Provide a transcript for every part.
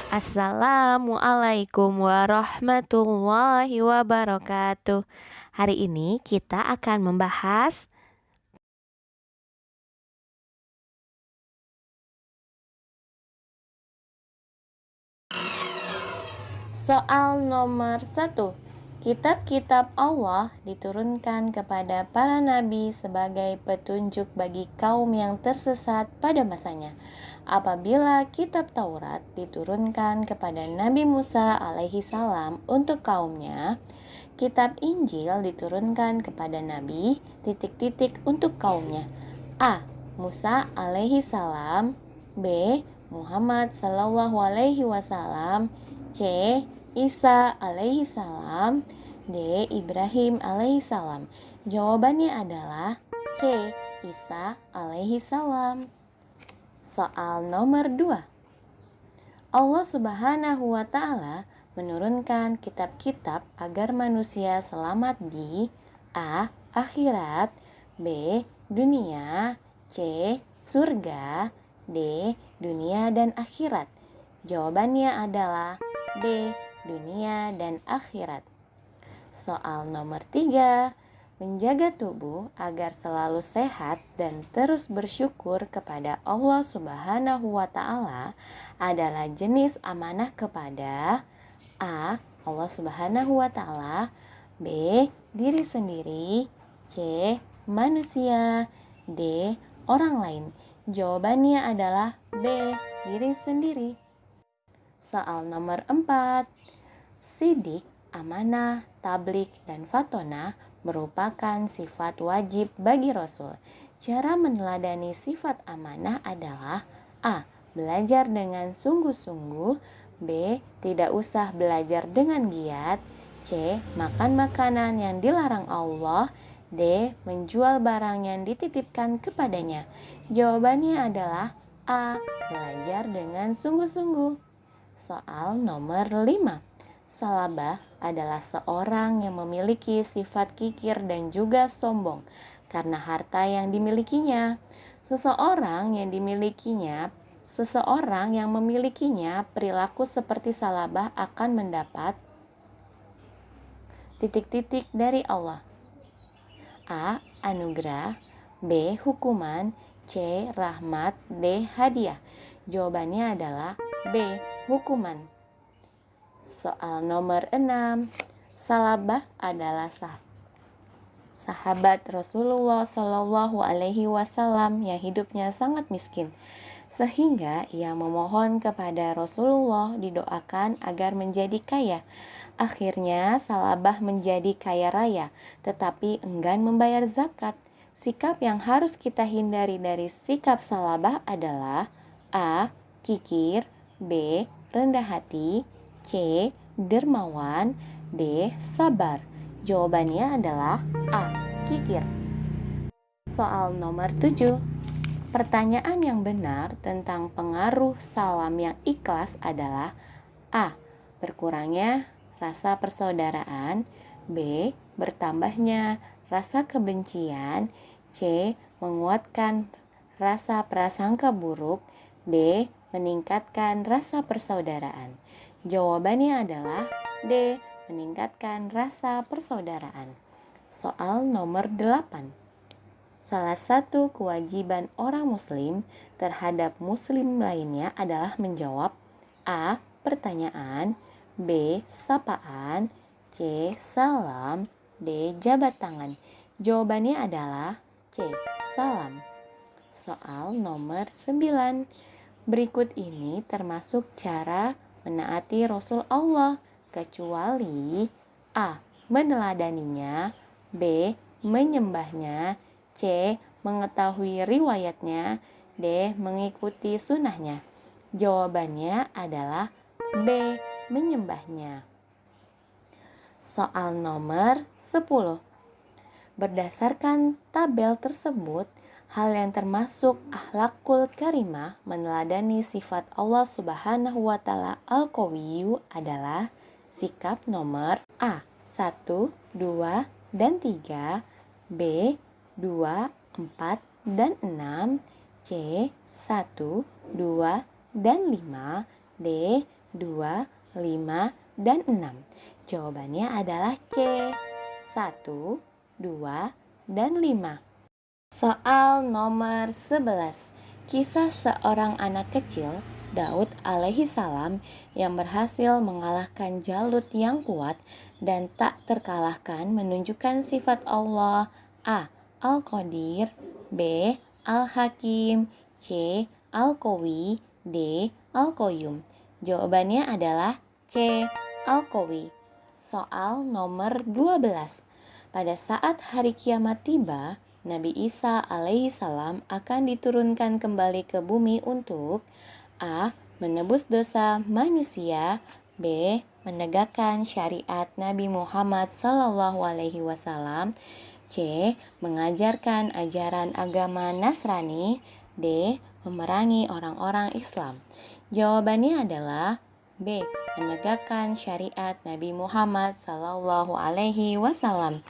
Assalamualaikum warahmatullahi wabarakatuh. Hari ini kita akan membahas soal nomor 1. Kitab-kitab Allah diturunkan kepada para nabi sebagai petunjuk bagi kaum yang tersesat pada masanya. Apabila kitab Taurat diturunkan kepada Nabi Musa alaihi salam untuk kaumnya, kitab Injil diturunkan kepada Nabi untuk kaumnya. A. Musa alaihi salam. B. Muhammad sallallahu alaihi wasallam. C. Isa alaihi salam. D. Ibrahim alaihi salam. Jawabannya adalah C. Isa alaihi salam. Soal nomor 2. Allah Subhanahu wa Ta'ala menurunkan kitab-kitab agar manusia selamat di A. Akhirat, B. Dunia, C. Surga, D. Dunia dan akhirat. Jawabannya adalah D. Dunia dan akhirat. Soal nomor 3. Menjaga tubuh agar selalu sehat dan terus bersyukur kepada Allah Subhanahu wa Ta'ala adalah jenis amanah kepada A. Allah Subhanahu wa Ta'ala, B. Diri sendiri, C. Manusia, D. Orang lain. Jawabannya adalah B. Diri sendiri. Soal nomor 4. Sidik, amanah, tablik, dan fatonah merupakan sifat wajib bagi Rasul. Cara meneladani sifat amanah adalah A. Belajar dengan sungguh-sungguh, B. Tidak usah belajar dengan giat, C. Makan makanan yang dilarang Allah, D. Menjual barang yang dititipkan kepadanya. Jawabannya adalah A. Belajar dengan sungguh-sungguh. Soal nomor 5. Salabah adalah seorang yang memiliki sifat kikir dan juga sombong karena harta yang dimilikinya. Seseorang yang memilikinya perilaku seperti salabah akan mendapat dari Allah. A. Anugerah, B. Hukuman, C. Rahmat, D. Hadiah. Jawabannya adalah B. Hukuman. Soal nomor 6. Salabah adalah sahabat Rasulullah Shallallahu alaihi wasallam yang hidupnya sangat miskin, sehingga ia memohon kepada Rasulullah didoakan agar menjadi kaya. Akhirnya Salabah menjadi kaya raya, tetapi enggan membayar zakat. Sikap yang harus kita hindari dari sikap Salabah adalah A. Kikir, B. Rendah hati, C. Dermawan, D. Sabar. Jawabannya adalah A. Kikir. Soal nomor 7. Pertanyaan yang benar tentang pengaruh salam yang ikhlas adalah A. Berkurangnya rasa persaudaraan, B. Bertambahnya rasa kebencian, C. Menguatkan rasa prasangka buruk, D. Meningkatkan rasa persaudaraan. Jawabannya adalah D. Meningkatkan rasa persaudaraan. Soal nomor 8. Salah satu kewajiban orang muslim terhadap muslim lainnya adalah menjawab A. Pertanyaan, B. Sapaan, C. Salam, D. Jabat tangan. Jawabannya adalah C. Salam. Soal nomor 9. Berikut ini termasuk cara menaati Rasul Allah, kecuali A. Meneladaninya, B. Menyembahnya, C. Mengetahui riwayatnya, D. Mengikuti sunnahnya. Jawabannya adalah B. Menyembahnya. Soal nomor 10. Berdasarkan tabel tersebut, hal yang termasuk akhlakul karimah meneladani sifat Allah Subhanahu wa Ta'ala Al-Qawiyyu adalah sikap nomor A. 1, 2, dan 3, B. 2, 4, dan 6, C. 1, 2, dan 5, D. 2, 5, dan 6. Jawabannya adalah C. 1, 2, dan 5. Soal nomor 11. Kisah seorang anak kecil, Daud alaihi salam, yang berhasil mengalahkan Jalut yang kuat dan tak terkalahkan menunjukkan sifat Allah. A. Al-Qadir, B. Al-Hakim, C. Al-Qawi, D. Al-Qayyum. Jawabannya adalah C. Al-Qawi. Soal nomor 12. Pada saat hari kiamat tiba, Nabi Isa alaihissalam akan diturunkan kembali ke bumi untuk A. Menebus dosa manusia, B. Menegakkan syariat Nabi Muhammad SAW, C. Mengajarkan ajaran agama Nasrani, D. Memerangi orang-orang Islam. Jawabannya adalah B. Menegakkan syariat Nabi Muhammad SAW.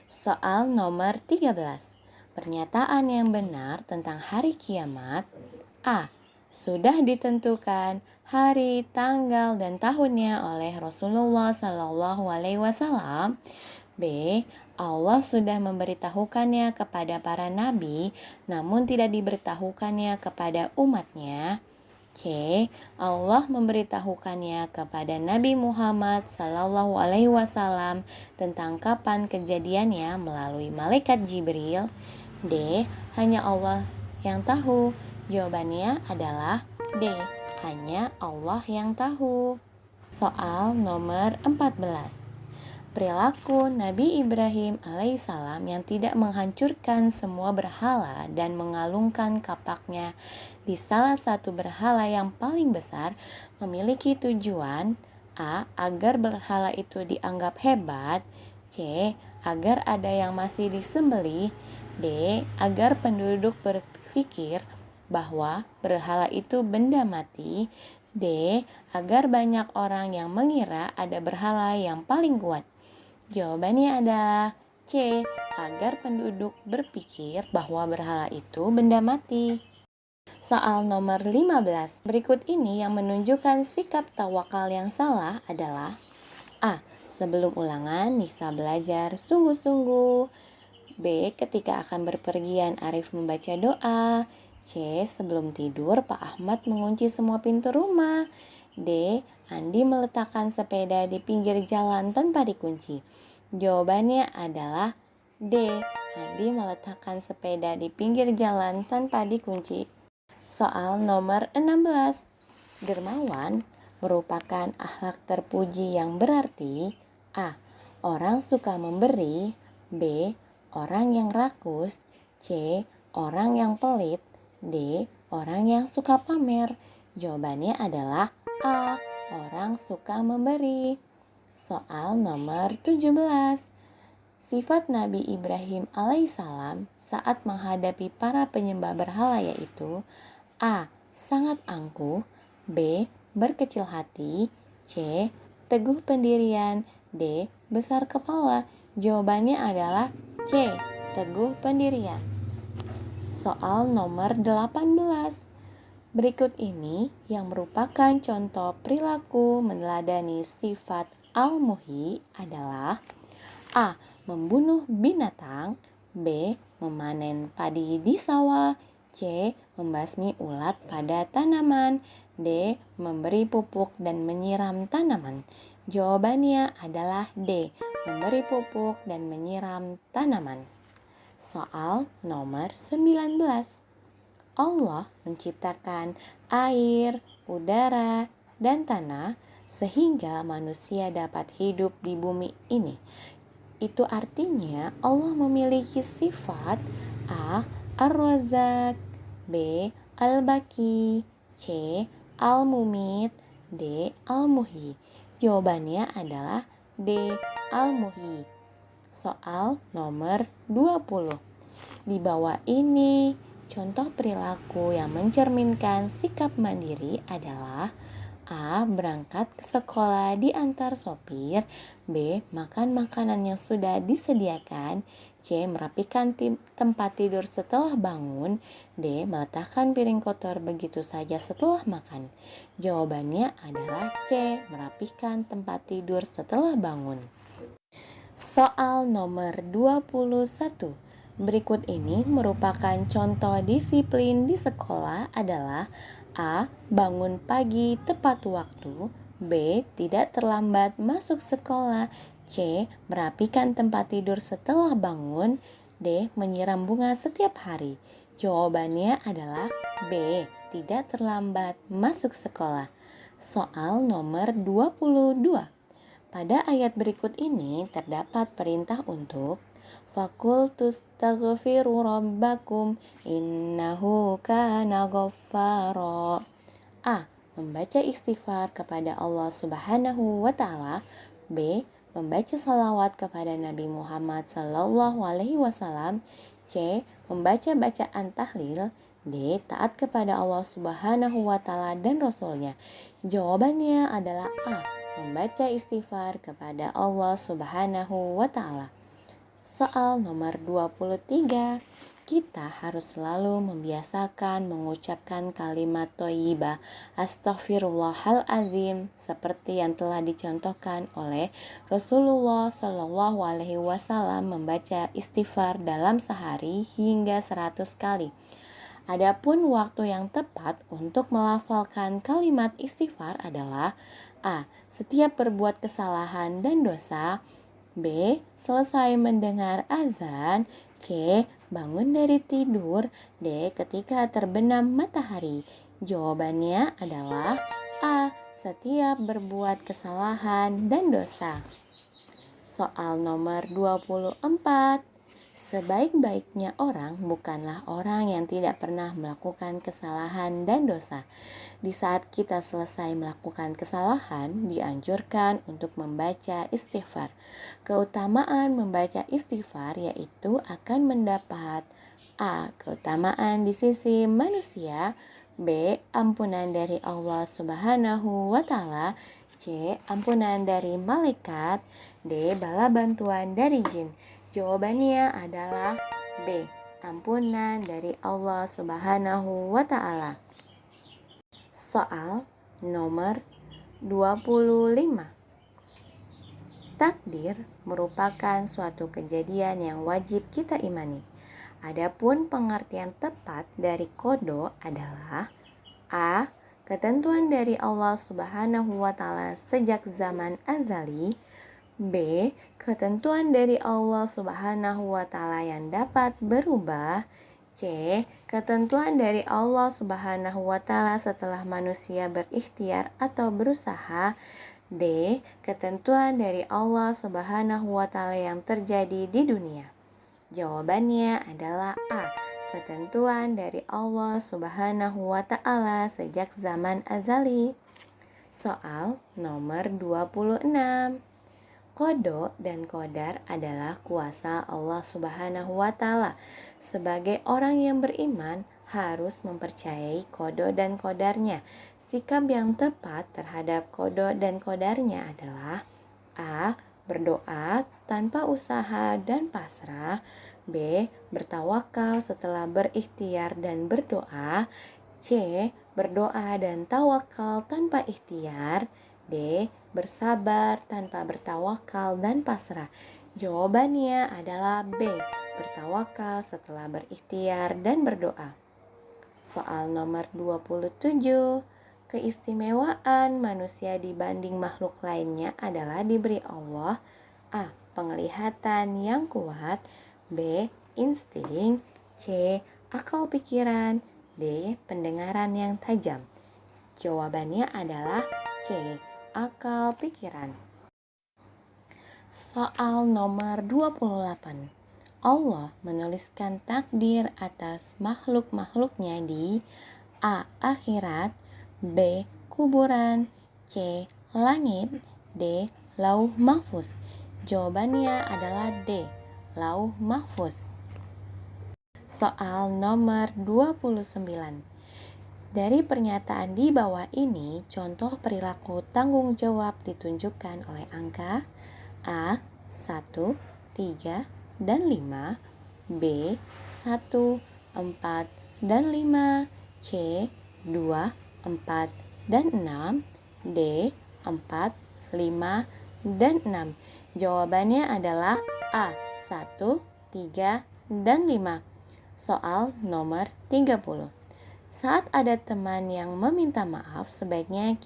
Soal nomor 13. Pernyataan yang benar tentang hari kiamat. A. Sudah ditentukan hari, tanggal, dan tahunnya oleh Rasulullah SAW. B. Allah sudah memberitahukannya kepada para nabi, namun tidak diberitahukannya kepada umatnya. C. Allah memberitahukannya kepada Nabi Muhammad SAW tentang kapan kejadiannya melalui malaikat Jibril. D. Hanya Allah yang tahu. Jawabannya adalah D. Hanya Allah yang tahu. Soal nomor 14. Perilaku Nabi Ibrahim alaihissalam yang tidak menghancurkan semua berhala dan mengalungkan kapaknya di salah satu berhala yang paling besar memiliki tujuan A. Agar berhala itu dianggap hebat, C. Agar ada yang masih disembelih, D. Agar penduduk berpikir bahwa berhala itu benda mati, D. Agar banyak orang yang mengira ada berhala yang paling kuat. Jawabannya adalah C. Agar penduduk berpikir bahwa berhala itu benda mati. Soal nomor 15. Berikut ini yang menunjukkan sikap tawakal yang salah adalah A. Sebelum ulangan, Nisa belajar sungguh-sungguh. B. Ketika akan berpergian, Arif membaca doa. C. Sebelum tidur, Pak Ahmad mengunci semua pintu rumah. D. Andi meletakkan sepeda di pinggir jalan tanpa dikunci. Jawabannya adalah D. Andi meletakkan sepeda di pinggir jalan tanpa dikunci. Soal nomor 16. Dermawan merupakan akhlak terpuji yang berarti A. Orang suka memberi, B. Orang yang rakus, C. Orang yang pelit, D. Orang yang suka pamer. Jawabannya adalah A. Orang suka memberi. Soal nomor 17. Sifat Nabi Ibrahim alaihissalam saat menghadapi para penyembah berhala yaitu A. Sangat angkuh, B. Berkecil hati, C. Teguh pendirian, D. Besar kepala. Jawabannya adalah C. Teguh pendirian. Soal nomor 18. Berikut ini yang merupakan contoh perilaku meneladani sifat al-muhyi adalah A. Membunuh binatang, B. Memanen padi di sawah, C. Membasmi ulat pada tanaman, D. Memberi pupuk dan menyiram tanaman. Jawabannya adalah D. Memberi pupuk dan menyiram tanaman. Soal nomor 19. Allah menciptakan air, udara, dan tanah sehingga manusia dapat hidup di bumi ini. Itu artinya Allah memiliki sifat A. Ar-Razzaq, B. Al-Baqi, C. Al-Mumit, D. Al-Muhyi. Jawabannya adalah D. Al-Muhyi. Soal nomor 20. Di bawah ini contoh perilaku yang mencerminkan sikap mandiri adalah A. Berangkat ke sekolah diantar sopir. B. Makan makanan yang sudah disediakan. C. Merapikan tempat tidur setelah bangun. D. Meletakkan piring kotor begitu saja setelah makan. Jawabannya adalah C. Merapikan tempat tidur setelah bangun. Soal nomor 21. Berikut ini merupakan contoh disiplin di sekolah adalah A. Bangun pagi tepat waktu. B. Tidak terlambat masuk sekolah. C. Merapikan tempat tidur setelah bangun. D. Menyiram bunga setiap hari. Jawabannya adalah B. Tidak terlambat masuk sekolah. Soal nomor 22. Pada ayat berikut ini terdapat perintah untuk Fakultus taghfiru rabbakum innahu kana ghaffara. A. Membaca istighfar kepada Allah Subhanahu wa taala. B. Membaca salawat kepada Nabi Muhammad sallallahu alaihi wasallam. C. Membaca bacaan tahlil. D. Taat kepada Allah Subhanahu wa taala dan Rasulnya. Jawabannya adalah A. Membaca istighfar kepada Allah Subhanahu wa taala. Soal nomor 23. Kita harus selalu membiasakan mengucapkan kalimat thayyibah Astaghfirullahalazim seperti yang telah dicontohkan oleh Rasulullah Shallallahu alaihi wasallam membaca istighfar dalam sehari hingga 100 kali. Adapun waktu yang tepat untuk melafalkan kalimat istighfar adalah A. Setiap berbuat kesalahan dan dosa. B. Selesai mendengar azan. C. Bangun dari tidur. D. Ketika terbenam matahari. Jawabannya adalah A. Setiap berbuat kesalahan dan dosa. Soal nomor 24. Sebaik-baiknya orang bukanlah orang yang tidak pernah melakukan kesalahan dan dosa. Di saat kita selesai melakukan kesalahan, dianjurkan untuk membaca istighfar. Keutamaan membaca istighfar yaitu akan mendapat A. Keutamaan di sisi manusia. B. Ampunan dari Allah Subhanahu wa taala. C. Ampunan dari malaikat. D. Bala bantuan dari jin. Jawabannya adalah B. Ampunan dari Allah Subhanahu wa taala. Soal nomor 25. Takdir merupakan suatu kejadian yang wajib kita imani. Adapun pengertian tepat dari qada adalah A. Ketentuan dari Allah Subhanahu wa taala sejak zaman azali. B. Ketentuan dari Allah Subhanahu wa taala yang dapat berubah. C. Ketentuan dari Allah Subhanahu wa taala setelah manusia berikhtiar atau berusaha. D. Ketentuan dari Allah Subhanahu wa taala yang terjadi di dunia. Jawabannya adalah A. Ketentuan dari Allah Subhanahu wa taala sejak zaman azali. Soal nomor 26. Qada dan qadar adalah kuasa Allah Subhanahu wa taala. Sebagai orang yang beriman harus mempercayai qada dan qadarnya. Sikap yang tepat terhadap qada dan qadarnya adalah A. Berdoa tanpa usaha dan pasrah. B. Bertawakal setelah berikhtiar dan berdoa. C. Berdoa dan tawakal tanpa ikhtiar. D. Bersabar tanpa bertawakal dan pasrah. Jawabannya adalah B. Bertawakal setelah berikhtiar dan berdoa. Soal nomor 27. Keistimewaan manusia dibanding makhluk lainnya adalah diberi Allah A. Penglihatan yang kuat. B. Insting. C. Akal pikiran. D. Pendengaran yang tajam. Jawabannya adalah C. Akal pikiran. Soal nomor 28. Allah menuliskan takdir atas makhluk-makhluknya di A. Akhirat. B. Kuburan. C. Langit. D. Lauh Mahfuz. Jawabannya adalah D. Lauh Mahfuz. Soal nomor 29. Dari pernyataan di bawah ini, contoh perilaku tanggung jawab ditunjukkan oleh angka A 1, 3, dan 5, B 1, 4, dan 5, C 2, 4, dan 6, D 4, 5, dan 6. Jawabannya adalah A 1, 3, dan 5. Soal nomor 30. Saat ada teman yang meminta maaf, sebaiknya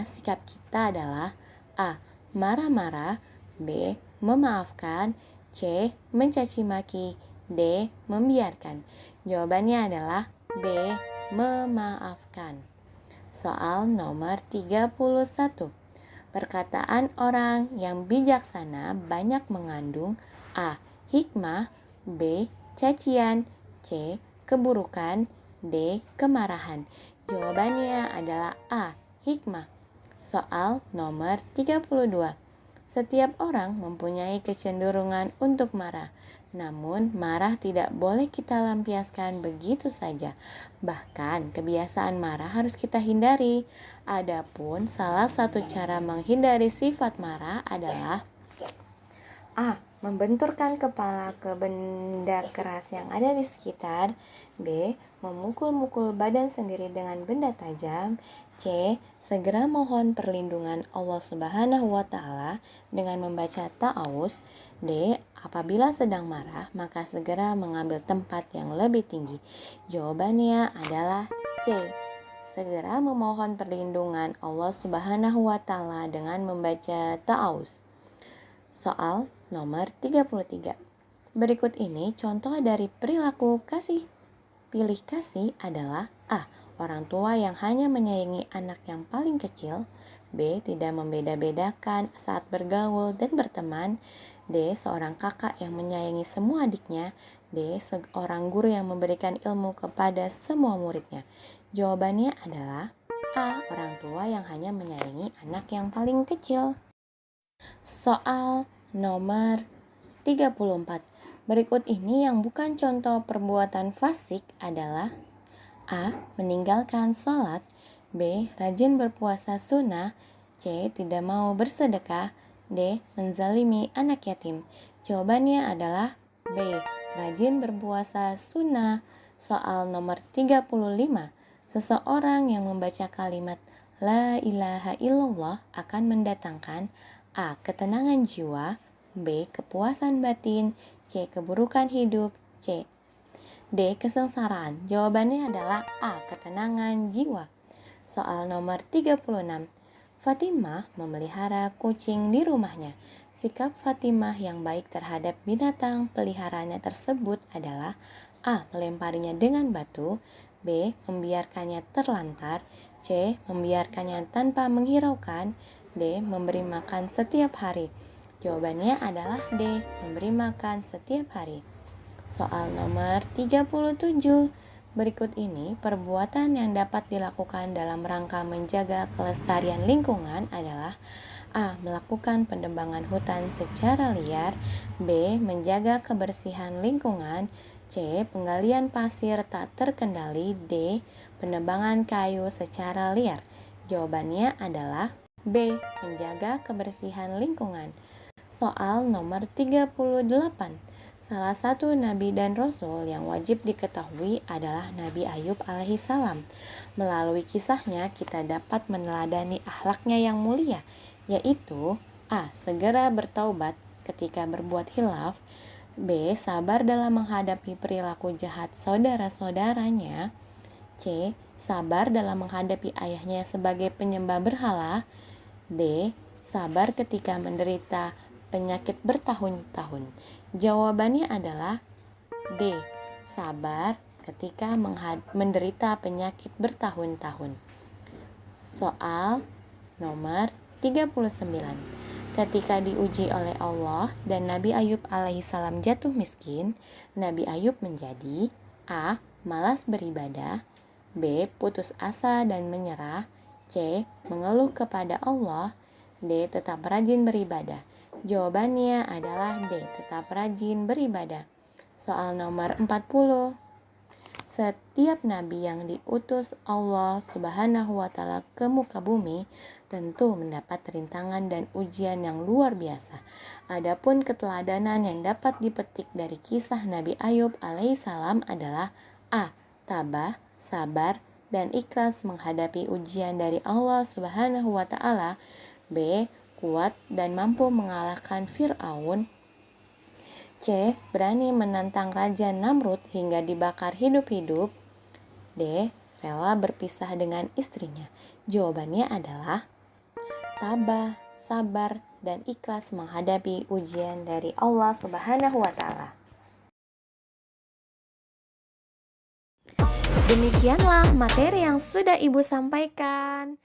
sikap kita adalah A. Marah-marah, B. Memaafkan, C. Mencaci maki, D. Membiarkan. Jawabannya adalah B. Memaafkan. Soal nomor 31. Perkataan orang yang bijaksana banyak mengandung A. Hikmah, B. Cacian, C. Keburukan, D. Kemarahan. Jawabannya adalah A. Hikmah. Soal nomor 32. Setiap orang mempunyai kecenderungan untuk marah. Namun, marah tidak boleh kita lampiaskan begitu saja. Bahkan, kebiasaan marah harus kita hindari. Adapun salah satu cara menghindari sifat marah adalah A. Membenturkan kepala ke benda keras yang ada di sekitar. B. Memukul-mukul badan sendiri dengan benda tajam. C. Segera mohon perlindungan Allah Subhanahu wa Ta'ala dengan membaca ta'awuz. D. Apabila sedang marah, maka segera mengambil tempat yang lebih tinggi. Jawabannya adalah C. Segera memohon perlindungan Allah Subhanahu wa Ta'ala dengan membaca ta'awuz. Soal nomor 33. Berikut ini contoh dari perilaku kasih. Pilih kasih adalah A. Orang tua yang hanya menyayangi anak yang paling kecil. B. Tidak membeda-bedakan saat bergaul dan berteman. D. Seorang kakak yang menyayangi semua adiknya. D. Seorang guru yang memberikan ilmu kepada semua muridnya. Jawabannya adalah A. Orang tua yang hanya menyayangi anak yang paling kecil. Soal nomor 34. Berikut ini yang bukan contoh perbuatan fasik adalah A. Meninggalkan sholat, B. Rajin berpuasa sunnah, C. Tidak mau bersedekah, D. Menzalimi anak yatim. Jawabannya adalah B. Rajin berpuasa sunnah. Soal nomor 35. Seseorang yang membaca kalimat La ilaha illallah akan mendatangkan A. Ketenangan jiwa, B. Kepuasan batin, C. Keburukan hidup, D. Kesengsaraan. Jawabannya adalah A. Ketenangan jiwa. Soal nomor 36. Fatimah memelihara kucing di rumahnya. Sikap Fatimah yang baik terhadap binatang peliharaannya tersebut adalah A. Melemparinya dengan batu, B. Membiarkannya terlantar, C. Membiarkannya tanpa menghiraukan, D. Memberi makan setiap hari. Jawabannya adalah D. Memberi makan setiap hari. Soal nomor 37. Berikut ini perbuatan yang dapat dilakukan dalam rangka menjaga kelestarian lingkungan adalah A. Melakukan penebangan hutan secara liar, B. Menjaga kebersihan lingkungan, C. Penggalian pasir tak terkendali, D. Penebangan kayu secara liar. Jawabannya adalah B. Menjaga kebersihan lingkungan. Soal nomor 38. Salah satu nabi dan rasul yang wajib diketahui adalah Nabi Ayub alaihissalam. Melalui kisahnya kita dapat meneladani akhlaknya yang mulia, yaitu A. Segera bertaubat ketika berbuat hilaf, B. Sabar dalam menghadapi perilaku jahat saudara-saudaranya, C. Sabar dalam menghadapi ayahnya sebagai penyembah berhala, D. Sabar ketika menderita penyakit bertahun-tahun. Jawabannya adalah D. Sabar ketika menderita penyakit bertahun-tahun. Soal nomor 39. Ketika diuji oleh Allah dan Nabi Ayub alaihissalam jatuh miskin, Nabi Ayub menjadi A. Malas beribadah, B. Putus asa dan menyerah, C. Mengeluh kepada Allah, D. Tetap rajin beribadah. Jawabannya adalah D. Tetap rajin beribadah. Soal nomor 40. setiap nabi yang diutus Allah Subhanahu wa Ta'ala ke muka bumi tentu mendapat rintangan dan ujian yang luar biasa. Adapun keteladanan yang dapat dipetik dari kisah Nabi Ayub alaihissalam adalah A. Tabah, sabar, dan ikhlas menghadapi ujian dari Allah Subhanahu wa Ta'ala. B. Kuat dan mampu mengalahkan Fir'aun. C. Berani menantang Raja Namrud hingga dibakar hidup-hidup. D. Rela berpisah dengan istrinya. Jawabannya adalah tabah, sabar, dan ikhlas menghadapi ujian dari Allah Subhanahu wa Ta'ala. Demikianlah materi yang sudah Ibu sampaikan.